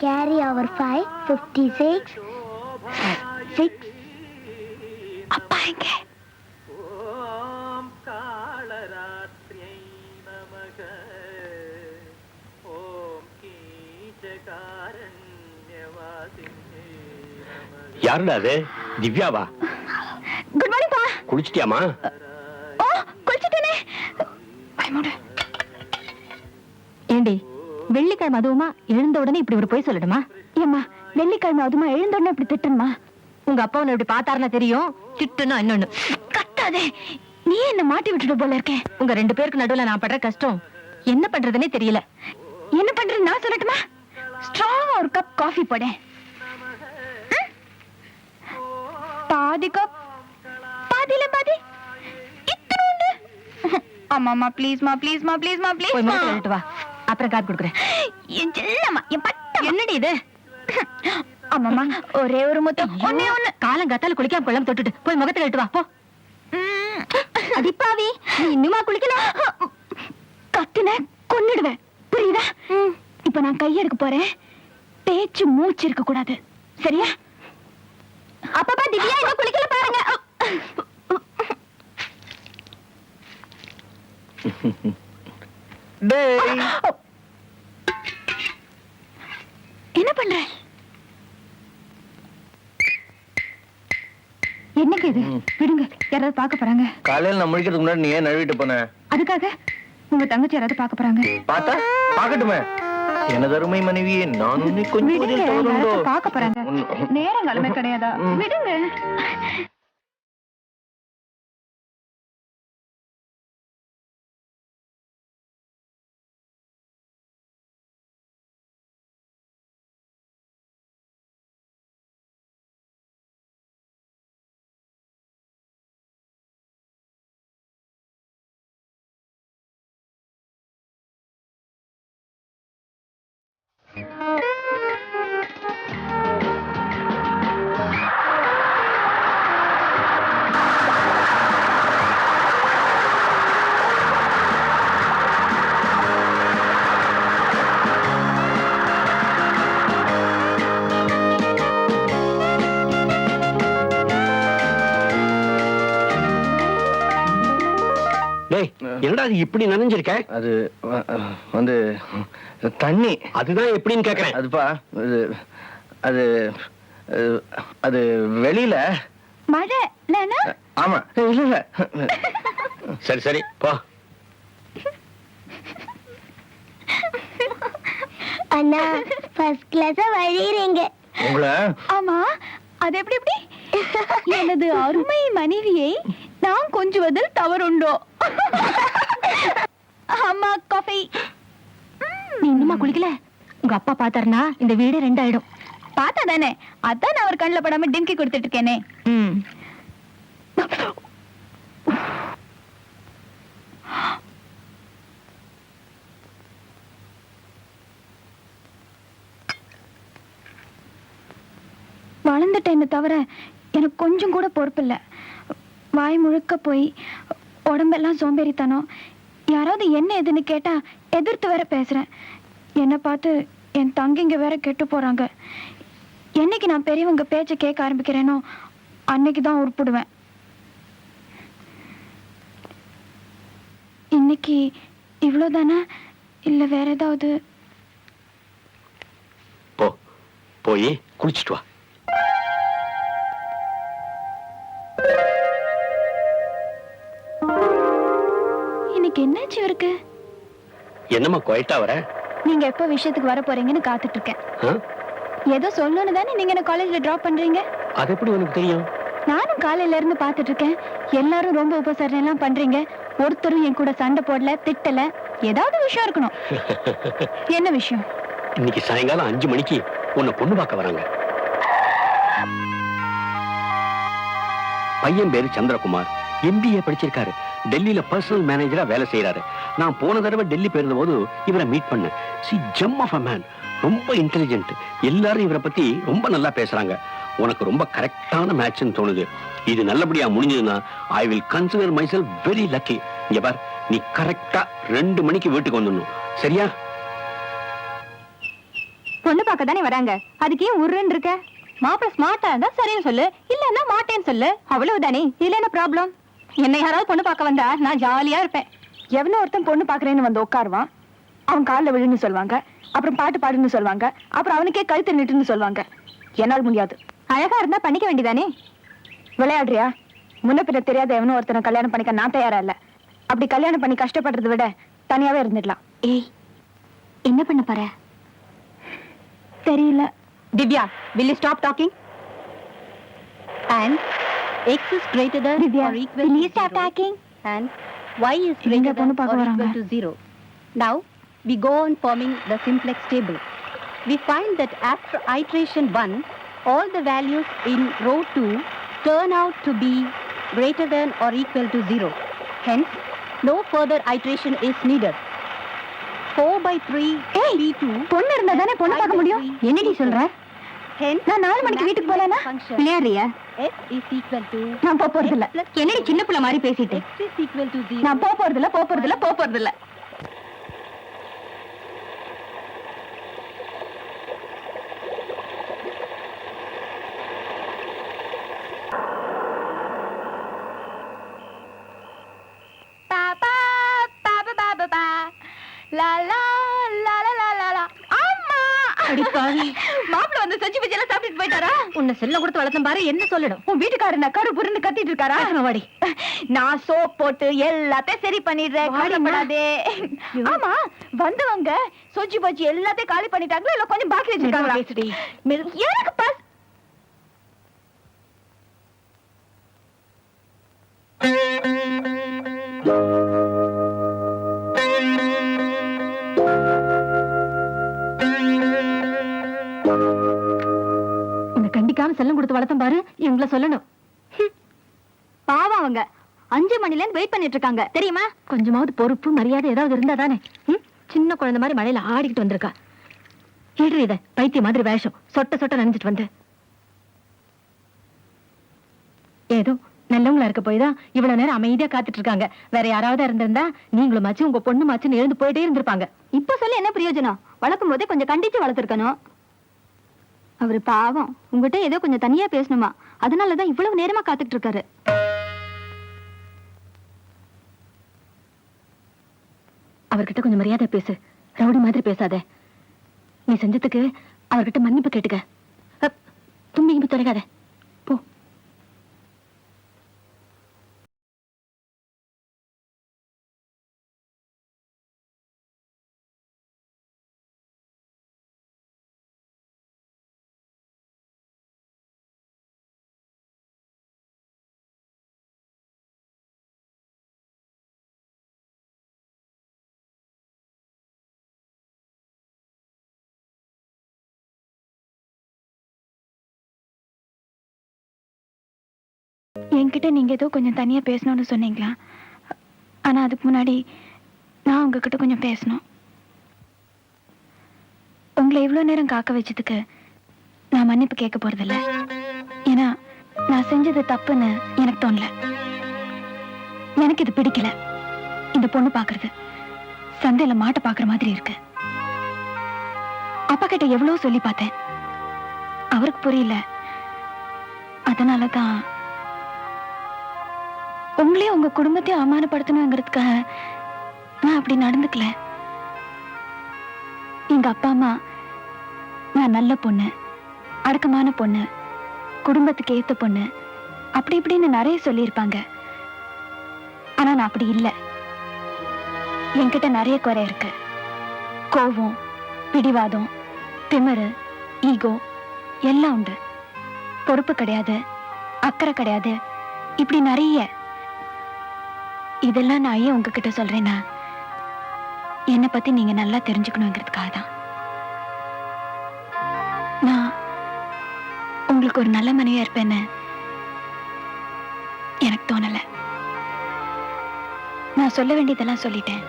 Carry over 5, 56, 6. அப்பா எங்க? யாருடா அது? திவ்யாவா? குட் மார்னிங் பா. குளிச்சிட்டியாமா? ஓ, குளிச்சிட்டேனே. ஏண்டி, வெள்ளிக்கிழமை அதுவுமா எழுந்த உடனே இப்படி ஒரு போய் சொல்லணுமா? ஏம்மா, வெள்ளிக்கிழமை அதுமா எழுந்த உடனே இப்படி திட்டணுமா? உங்க அப்பா உன்னை இப்படி பார்த்தாருன்னா தெரியும், திட்டுனா இன்னொன்னு. கத்தாதே, நீ என்ன மாட்டி விட்டுட்டு போல இருக்கேன். உங்க ரெண்டு பேருக்கு நடுவுல நான் படுற கஷ்டம் என்ன பண்றதுன்னே தெரியல. என்ன பண்றது நான் சொல்லட்டுமா? ஸ்ட்ராங்கா ஒரு கப் காஃபி போட. பாதி கப், பாதியில பாதி. இத்தனோண்டு. அம்மா ப்ளீஸ்மா ப்ளீஸ்மா ப்ளீஸ்மா ப்ளீஸ். போய் மொத்தம் எழுட்டு வா, அப்புறம் காப்பி கொடுக்குறேன். என் செல்லம்மா, என் பட்டம். என்னடி இது? அம்மாமா, ஒரே ஒரு முத்தம். ஒண்ணே ஒண்ணு. காலங்காத்தால குளிக்காம கொள்ளாம தொட்டுட்டு போய் முகத்தை எழுட்டு வா போ. அடிப்பாவி, நீ இன்னுமா குளிக்கல? கத்துன கொன்னுடுவேன், புரியுதா? இப்ப நான் கையெடுக்க போறேன். பேச்சு மூச்சு இருக்க கூடாது, சரியா? அப்பப்பா திவ்யா இன்னும் குளிக்கல பாருங்க. என்ன பண்ற? என்னங்க இது? விடுங்க, யாராவது பார்க்க போறாங்க. காலையில நான் முடிக்கிறதுக்கு முன்னாடி நீ ஏன் நழுவிட்டு போன? அதுக்காக உங்க தங்கச்சி யாராவது பார்க்க போறாங்க. பார்த்தா பார்க்கட்டுமே. எனது அருமை மனைவியே, நான் உன்னை கொஞ்சம் பார்க்க போறாங்க. நேரங்காலமே கிடையாதா? விடுங்க. என்னடா இப்படி நனைஞ்சிருக்க? அது வந்து தண்ணி. அதுதான் எப்படின்னு கேக்குறேன். அதுப்பா, அது அது வெளியில மழை. ஆமா, இல்ல இல்ல. சரி சரி போ. அண்ணா, ஃபர்ஸ்ட் கிளாஸா வழியறீங்க. உங்களை? ஆமா, அது எப்படி எப்படி? எனது அருமை மனைவியை நான் கொஞ்சுவதில் தவறுண்டோ? அம்மா காஃபி. நீ இன்னுமா குளிக்கல? உங்க அப்பா பார்த்தாருனா இந்த வீடு ரெண்டாயிடும். பார்த்தா தானே, அதான் நான் அவர் கண்ணில் படாம டிம்கி கொடுத்துட்டு இருக்கேனே. வளர்ந்துட்டேன்னு தவிர எனக்கு கொஞ்சம் கூட பொறுப்பு இல்லை. வாய் முழுக்க போய் உடம்பெல்லாம் சோம்பேறித்தனம். யாராவது என்ன எதுன்னு கேட்டா எதிர்த்து வேற பேசுறேன். என்னை பார்த்து என் தங்கிங்க வேற கெட்டு போறாங்க. என்னைக்கு நான் பெரியவங்க பேச்ச கேட்க ஆரம்பிக்கிறேனோ அன்னைக்கு தான் உருப்பிடுவேன். இன்னைக்கு இவ்வளவுதானா இல்ல வேற ஏதாவது? போ, போய் குளிச்சுட்டு வா. இன்னைக்கு என்னாச்சு இருக்கு? என்னம்மா குவைட்டா வர? நீங்க எப்ப விஷயத்துக்கு வர போறீங்கன்னு காத்துட்டு இருக்கேன். ஏதோ சொல்லணும்னு தானே நீங்க என்ன காலேஜ்ல டிராப் பண்றீங்க. அது எப்படி உனக்கு தெரியும்? நானும் காலையில இருந்து பாத்துட்டு இருக்கேன். எல்லாரும் ரொம்ப உபசரணை எல்லாம் பண்றீங்க. ஒருத்தரும் என் கூட சண்டை போடல, திட்டல. ஏதாவது விஷயம் இருக்கணும். என்ன விஷயம்? இன்னைக்கு சாயங்காலம் 5 மணிக்கு உன்னை பொண்ணு பார்க்க வராங்க. பையன் பேரு சந்திரகுமார், MBA படிச்சிருக்காரு. டெல்லியில பர்சனல் மேனேஜரா வேலை செய்யறாரு. நான் போன தடவை டெல்லி போயிருந்த போது இவரை மீட் பண்ணேன். See gem of a man, ரொம்ப இன்டெலிஜென்ட். எல்லாரும் இவரை பத்தி ரொம்ப நல்லா பேசுறாங்க. உனக்கு ரொம்ப கரெக்டான மேட்ச்னு தோணுது. இது நல்லபடியா முடிஞ்சதுன்னா I will consider myself very lucky. இங்க பார், நீ கரெக்டா 2 மணிக்கு வீட்டுக்கு வந்துடணும். சரியா? பொண்ணு பார்க்க தானே வராங்க, அதுக்கு ஏன் உருன்னு இருக்க? மாப்பிள்ள ஸ்மார்ட்டா இருந்தா சரின்னு சொல்லு, இல்லன்னா மாட்டேன்னு சொல்லு, அவ்வளவுதானே. இதுல என்ன ப்ராப்ளம்? என்னை யாராவது பொண்ணு பார்க்க வந்தா நான் ஜாலியா இருப்பேன். எவனோ ஒருத்தன் பொண்ணு பாக்குறேன்னு வந்து உட்காருவான், அவன் காலில் விழுன்னு சொல்லுவாங்க, அப்புறம் பாட்டு பாடுன்னு சொல்லுவாங்க, அப்புறம் அவனுக்கே கழுத்து நிட்டுன்னு சொல்லுவாங்க. என்னால் முடியாது. அழகா இருந்தா பண்ணிக்க வேண்டியதானே. விளையாடுறியா? முன்ன பின்ன தெரியாத எவனோ ஒருத்தனை கல்யாணம் பண்ணிக்க நான் தயாரா இல்ல. அப்படி கல்யாணம் பண்ணி கஷ்டப்படுறதை விட தனியாவே இருந்துடலாம். ஏய், என்ன பண்ண பாரு? தெரியல. Divya, will you stop talking? And x is greater than or equal to 0 and y is greater than or equal to 0. Now we go on forming the simplex table. We find that after iteration 1, all the values in row 2 turn out to be greater than or equal to 0. Hence, no further iteration is needed. 4/3 P2 பொண்ணு இருந்தா தானே பொண்ணு பார்க்க முடியும். என்னடி சொல்ற? நான் 4 மணிக்கு வீட்டுக்கு போறேனா விளையாடுறியா? x is equal to நான் போறது இல்ல. என்னடி சின்ன புள்ள மாதிரி பேசிட்டு? x is equal to 0. நான் போறது இல்ல. பாப்பா பாப்பா பாப்பா லா லா லா லா லா லா. அம்மா அடி பாவி, மாப்பிள வந்து செஞ்சு வச்சு எல்லாம் சாப்பிட்டு போயிட்டாரா? உன்னை செல்ல கொடுத்து வளர்த்தம் பாரு, என்ன சொல்லணும்? உன் வீட்டுக்காரர் நக்காரு புரிந்து கத்திட்டு இருக்காரா? வாடி, நான் சோப் போட்டு எல்லாத்தையும் சரி பண்ணிடுறேன், கவலைப்படாதே. ஆமா, வந்தவங்க சொஜி போச்சு எல்லாத்தையும் காலி பண்ணிட்டாங்களா இல்ல கொஞ்சம் பாக்கி வச்சிருக்காங்களா? எனக்கு பாஸ் கண்டிக்காம செல்லம் கொடுத்து வளர்த்தம் பாரு, இவங்கள சொல்லணும். பாவம், அவங்க 5 மணில இருந்து வெயிட் பண்ணிட்டு இருக்காங்க தெரியுமா? கொஞ்சமாவது பொறுப்பு மரியாதை ஏதாவது இருந்தா தானே. சின்ன குழந்தை மாதிரி மழையில ஆடிக்கிட்டு வந்திருக்கா. இடுறி இத பைத்திய மாதிரி வேஷம், சொட்ட சொட்ட நினைச்சிட்டு வந்து. ஏதோ நல்லவங்களா இருக்க போய்தான் இவ்வளவு நேரம் அமைதியா காத்துட்டு இருக்காங்க. வேற யாராவது இருந்திருந்தா நீங்களும் மாச்சு உங்க பொண்ணு மாச்சுன்னு எழுந்து போயிட்டே இருந்திருப்பாங்க. இப்ப சொல்லி என்ன பிரயோஜனம்? வளர்க்கும் போதே கொஞ்சம் கண்டிச்சு வளர்த்திருக்கணும். அவரு பாவம், உங்ககிட்ட ஏதோ கொஞ்சம் தனியா பேசணுமா, அதனாலதான் இவ்வளவு நேரமா காத்துட்டு இருக்காரு. அவர்கிட்ட கொஞ்சம் மரியாதை பேசு, ரவுடி மாதிரி பேசாத. நீ செஞ்சதுக்கு அவர்கிட்ட மன்னிப்பு கேட்டுக்க. தும்பி தொலைக்காத, போ. என்கிட்ட நீங்க ஏதோ கொஞ்சம் தனியா பேசணும்னு சொன்னீங்களா? ஆனா அதுக்கு முன்னாடி நான் உங்ககிட்ட கொஞ்சம் பேசணும். உங்களை இவ்வளவு நேரம் காக்க வச்சதுக்கு நான் மன்னிப்பு கேட்க போறதில்ல. ஏன்னா நான் செஞ்சது தப்புன்னு எனக்கு தோணல. எனக்கு இது பிடிக்கல. இந்த பொண்ணு பாக்குறது சந்தையில மாட்டை பாக்குற மாதிரி இருக்கு. அப்பா கிட்ட எவ்வளவு சொல்லி பார்த்தேன், அவருக்கு புரியல. அதனாலதான் உங்களையும் உங்க குடும்பத்தையும் அவமானப்படுத்தணுங்கிறதுக்காக நான் அப்படி நடந்துக்கல. எங்க அப்பா அம்மா நான் நல்ல பொண்ணு, அடக்கமான பொண்ணு, குடும்பத்துக்கு ஏத்த பொண்ணு, அப்படி இப்படின்னு நிறைய சொல்லியிருப்பாங்க. ஆனா நான் அப்படி இல்லை. என்கிட்ட நிறைய குறை இருக்கு. கோபம், பிடிவாதம், திமிரு, ஈகோ எல்லாம் உண்டு. பொறுப்பு கிடையாது, அக்கறை கிடையாது, இப்படி நிறைய. இதெல்லாம் நான் ஏன் உங்ககிட்ட சொல்றேன்னா, என்னை பத்தி நீங்க நல்லா தெரிஞ்சுக்கணுங்கிறதுக்காக தான். நான் உங்களுக்கு ஒரு நல்ல மனைவியா இருப்பேன்னு எனக்கு தோணல. நான் சொல்ல வேண்டியதெல்லாம் சொல்லிட்டேன்.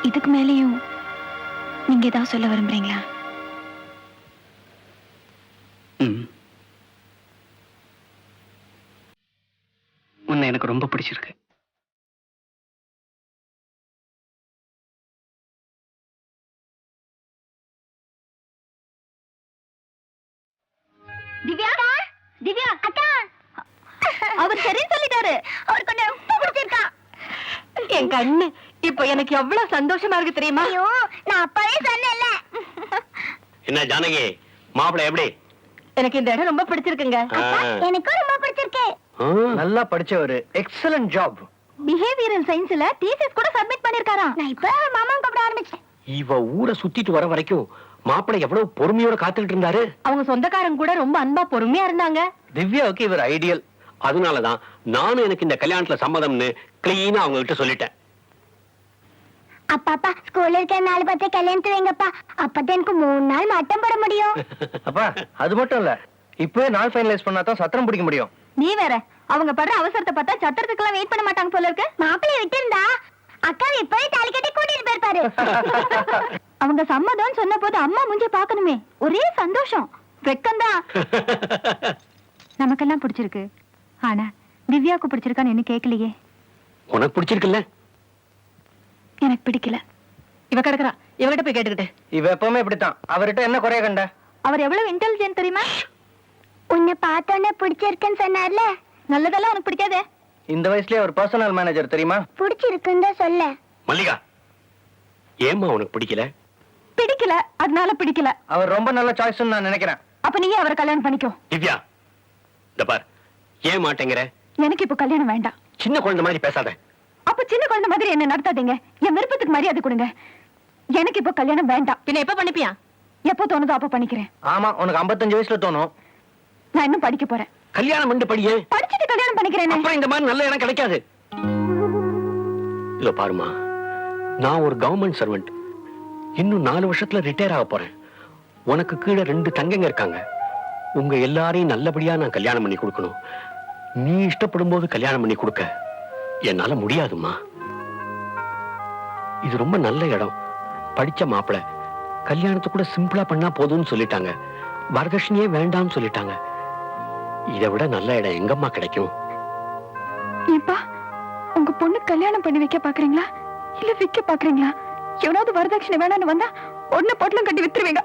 இதுக்கு மேலேயும் நீங்க ஏதாவது சொல்ல விரும்புறீங்களா? உன்னை எனக்கு ரொம்ப பிடிச்சிருக்கு. சரி சொல்லிட்டாரு. அவர் கொஞ்சம் ரொம்ப பிடிச்சிருக்கா. என் கண்ணு இப்போ எனக்கு எவ்வளவு சந்தோஷமா இருக்கு தெரியுமா? ஐயோ நான் அப்பவே சொன்னேன்ல. என்ன ஜானகி, மாப்பிள்ளை எப்படி? எனக்கு இந்த இடம் ரொம்ப பிடிச்சிருக்குங்க. எனக்கும் ரொம்ப பிடிச்சிருக்கு. நல்லா படிச்சவரு, எக்ஸலன்ட் ஜாப். பிஹேவியரல் சயின்ஸ்ல தீசிஸ் கூட சப்மிட் பண்ணிருக்காராம். நான் இப்ப மாமா கூப்பிட ஆரம்பிச்சேன். இவ ஊரை சுத்திட்டு வர வரைக்கும் மாப்பிள்ளை எவ்வளவு பொறுமையோட காத்துக்கிட்டு இருந்தாரு. அவங்க சொந்தக்காரங்க கூட ரொம்ப அன்பா பொறுமையா இருந்தாங்க. திவ்யாவுக்கு இவர் ஐடியல். அதனாலதான் நானும் எனக்கு இந்த கல்யாணத்துல சம்மதம்னு கிளீனா அவங்க கிட்ட சொல்லிட்டேன். அப்பா ஸ்கூல்ல இருக்க 4-10 கல்யாணத்து வைங்கப்பா. அப்பதான் எனக்கு 3 நாள் மட்டம் போட முடியும். அப்பா அது மட்டும் இல்ல, இப்பவே நாள் ஃபைனலைஸ் பண்ணா தான் சத்திரம் பிடிக்க முடியும். நீ வேற, அவங்க படுற அவசரத்தை பார்த்தா சத்திரத்துக்கெல்லாம் வெயிட் பண்ண மாட்டாங்க போல இருக்கு. மாப்பிள்ளை விட்டு இருந்தா அக்கா இப்பவே தாலி கட்டி கூட்டிட்டு போயிருப்பாரு. அவங்க சம்மதம் சொன்ன போது அம்மா முஞ்ச பாக்கணுமே, ஒரே சந்தோஷம். வெக்கம்தான். நமக்கெல்லாம் பிடிச்சிருக்கு, ஆனா திவ்யாவுக்கு பிடிச்சிருக்கான்னு என்ன கேட்கலையே. உனக்கு பிடிச்சிருக்குல்ல? எனக்கு பிடிக்கல. இவ கிடக்குறா, இவகிட்ட போய் கேட்டுக்கிட்டு. இவ எப்பவுமே இப்படித்தான். அவர்கிட்ட என்ன குறைய கண்ட? அவர் எவ்வளவு இன்டெலிஜென்ட் தெரியுமா? உன்னை பார்த்தோன்னே பிடிச்சிருக்குன்னு சொன்னார்ல. நல்லதெல்லாம் உனக்கு பிடிக்காதே. இந்த வயசுலயே அவர் பர்சனல் மேனேஜர் தெரியுமா? பிடிச்சிருக்குன்னு தான் சொல்ல. மல்லிகா, ஏம்மா உனக்கு பிடிக்கல? பிடிக்கல, அதனால பிடிக்கல. அவர் ரொம்ப நல்ல சாய்ஸ் நான் நினைக்கிறேன். அப்ப நீயே அவரை கல்யாணம் பண்ணிக்கோ. திவ்யா, இந்த பார், ஏன் மாட்டேங்கிற? எனக்கு இப்ப கல்யாணம் வேண்டாம். சின்ன குழந்தை மாதிரி பேசாத. அப்ப சின்ன குழந்தை மாதிரி என்ன நடத்தாதீங்க. என் விருப்பத்துக்கு மரியாதை கொடுங்க. எனக்கு இப்ப கல்யாணம் வேண்டாம். பின்ன எப்ப பண்ணிப்பியா? எப்போ தோணுதோ அப்ப பண்ணிக்கிறேன். ஆமா, உனக்கு 55 வயசுல தோணும். நான் இன்னும் படிக்க போறேன். கல்யாணம் பண்ணி படியே. படிச்சுட்டு கல்யாணம் பண்ணிக்கிறேன். அப்புறம் இந்த மாதிரி நல்ல இடம் கிடைக்காது. இல்ல பாருமா, நான் ஒரு கவர்மெண்ட் சர்வெண்ட். இன்னும் 4 வருஷத்துல ரிட்டையர் ஆக போறேன். உனக்கு கீழே 2 தங்கங்க இருக்காங்க. உங்க எல்லாரையும் நல்லபடியா நான் கல்யாணம் பண்ணி கொடுக்கணும். நீ இஷ்டப்படும் போது கல்யாணம் பண்ணி கொடுக்க என்னால முடியாதுமா. இது ரொம்ப நல்ல இடம். படிச்ச மாப்பிள, கல்யாணத்தை கூட சிம்பிளா பண்ணா போதும்னு சொல்லிட்டாங்க. வரதட்சணையே வேண்டாம்னு சொல்லிட்டாங்க. இதை விட நல்ல இடம் எங்கம்மா கிடைக்கும்? ஏப்பா, உங்க பொண்ணு கல்யாணம் பண்ணி வைக்க பாக்குறீங்களா இல்ல விக்க பாக்குறீங்களா? எவனாவது வரதட்சணை வேணான்னு வந்தா ஒண்ணு பொட்டலம் கட்டி வித்துருவீங்க.